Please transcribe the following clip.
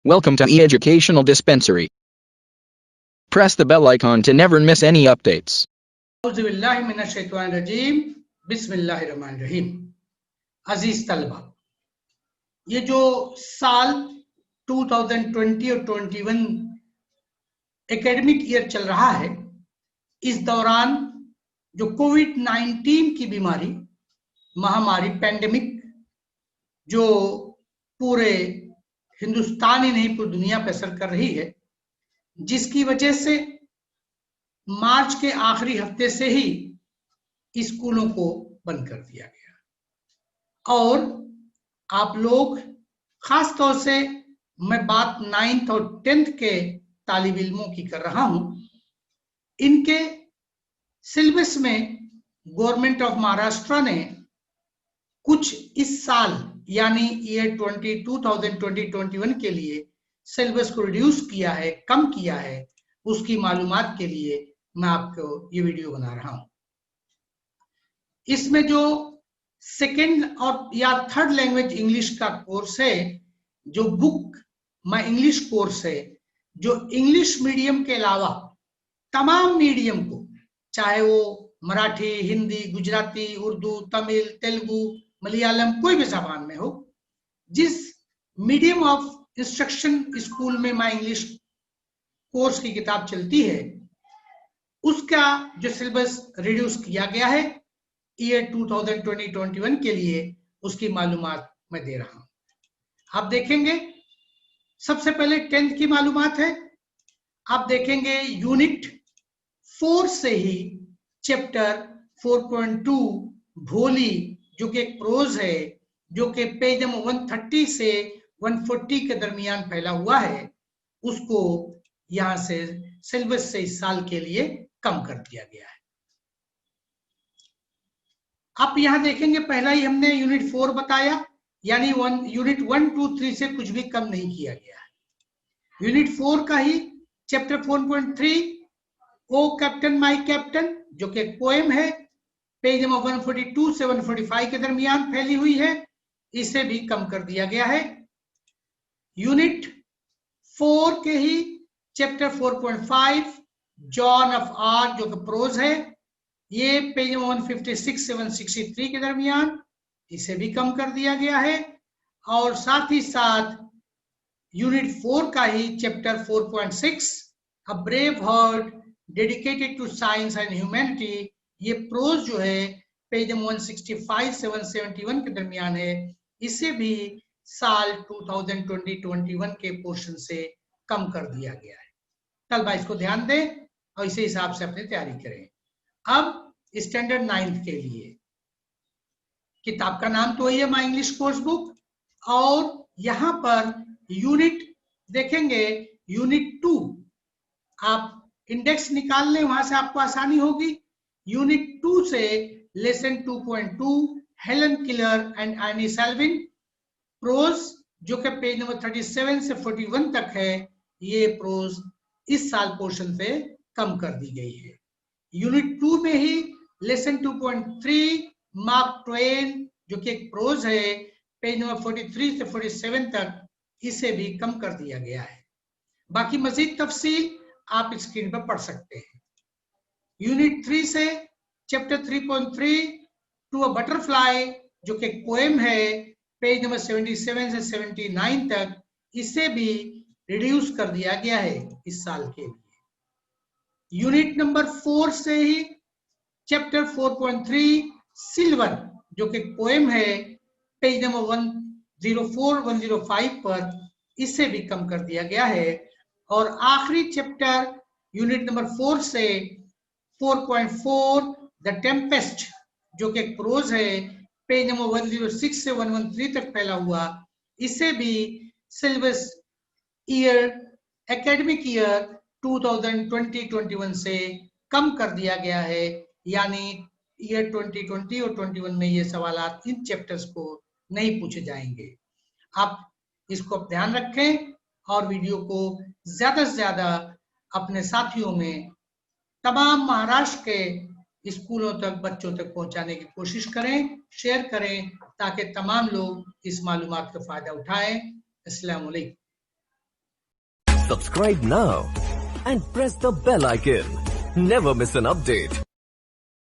Welcome to e-Educational Dispensary. Press the bell icon to never miss any updates. औज़ुबिल्लाहिमिनश्शैतानिर्रजीम, बिस्मिल्लाहिर्रहमानिर्रहीम। अजीज तलबा, ये जो साल 2020 और 21 एकेडमिक ईयर चल रहा है, इस दौरान जो कोविड-19 की बीमारी, महामारी, पैंडेमिक जो पूरे हिंदुस्तान ही नहीं पूरी दुनिया पर असर कर रही है, जिसकी वजह से मार्च के आखिरी हफ्ते से ही स्कूलों को बंद कर दिया गया। और आप लोग, खास तौर से मैं बात 9th और 10th के तालिब इल्मों की कर रहा हूं, इनके सिलेबस में गवर्नमेंट ऑफ महाराष्ट्र ने कुछ इस साल यानी ईयर 2020-21 के लिए सिलेबस को रिड्यूस किया है, कम किया है। उसकी मालूमात के लिए मैं आपको ये वीडियो बना रहा हूं। इसमें जो सेकेंड और या थर्ड लैंग्वेज इंग्लिश का कोर्स है, जो बुक माय इंग्लिश कोर्स है, जो इंग्लिश मीडियम के अलावा तमाम मीडियम को, चाहे वो मराठी, हिंदी, गुजराती, उर्दू, तमिल, तेलुगु, मलयालम, कोई भी जबान में हो, जिस मीडियम ऑफ इंस्ट्रक्शन स्कूल में माय इंग्लिश कोर्स की किताब चलती है, उसका जो सिलेबस रिड्यूस किया गया है ईयर 2020-21 के लिए, उसकी मालूमात मैं दे रहा हूं। आप देखेंगे सबसे पहले 10th की मालूमात है। आप देखेंगे यूनिट 4 से ही चैप्टर 4.2 भोली, जो कि एक प्रोज है, जो कि पेज नंबर 130 से 140 के दरमियान फैला हुआ है, उसको यहां से सिलेबस से इस साल के लिए कम कर दिया गया है। आप यहां देखेंगे पहला ही हमने यूनिट 4 बताया, यानी यूनिट 1, 2, 3 से कुछ भी कम नहीं किया गया है। यूनिट 4 का ही chapter 4.3 O captain my captain, जो कि पोएम है, पेज नंबर 142 से 145 के दरमियान फैली हुई है, इसे भी कम कर दिया गया है। यूनिट 4 के ही चैप्टर 4.5 जॉन ऑफ आर्क, जो कि प्रोज है, ये पेज 156 से 163 के दरमियान, इसे भी कम कर दिया गया है। और साथ ही साथ यूनिट 4 का ही chapter 4.6 a brave heart dedicated to science and humanity, ये प्रोज जो है पेज 165 से 171 के दरमियान है, इसे भी साल 2020-21 के पोर्शन से कम कर दिया गया है। तलबा इसको ध्यान दें और इसी हिसाब से अपनी तैयारी करें। अब स्टैंडर्ड 9th के लिए किताब का नाम तो वही है माय इंग्लिश कोर्स बुक, और यहां पर यूनिट देखेंगे, यूनिट 2 आप इंडेक्स निकाल लें, वहां से आपको आसानी होगी। यूनिट 2 से lesson 2.2 Helen Keller and Annie Sullivan prose, जो कि पेज नंबर 37 से 41 तक है, ये प्रोज इस साल पोर्शन से कम कर दी गई है। यूनिट 2 में ही लेसन 2.3 मार्क ट्वेन, जो कि एक प्रोज है, पेज नंबर 43 से 47 तक, इसे भी कम कर दिया गया है। बाकी मजीद तफसील आप स्क्रीन पर पढ़ सकते हैं। यूनिट 3 से चैप्टर 3.3 टू अ बटरफ्लाई, जो कि एक पोएम है, पेज नंबर 77 से 79 तक, इसे भी रिड्यूस कर दिया गया है इस साल के लिए। यूनिट नंबर 4 से ही चैप्टर 4.3 सिल्वर, जो कि एक पोएम है, पेज नंबर 104-105 पर, इसे भी कम कर दिया गया है। और आखिरी चैप्टर यूनिट नंबर 4 से 4.4 द टेम्पेस्ट, जो कि एक प्रोज है, पेज नंबर 106 से 113 तक फैला हुआ, इसे भी सिलेबस ईयर एकेडमिक ईयर 2020-21 से कम कर दिया गया है, यानी ईयर 2020 और 21 में ये सवालात इन चैप्टर्स को नहीं पूछे जाएंगे। आप इसको ध्यान रखें और वीडियो को ज्यादा से ज्यादा अपने साथियों में, तमाम महाराष्ट्र के स्कूलों तक, बच्चों तक पहुंचाने की कोशिश करें, शेयर करें, ताकि तमाम लोग इस मालूमात का फायदा उठाएं। अस्सलाम वालेकुम। Subscribe now and press the bell icon. Never miss an update.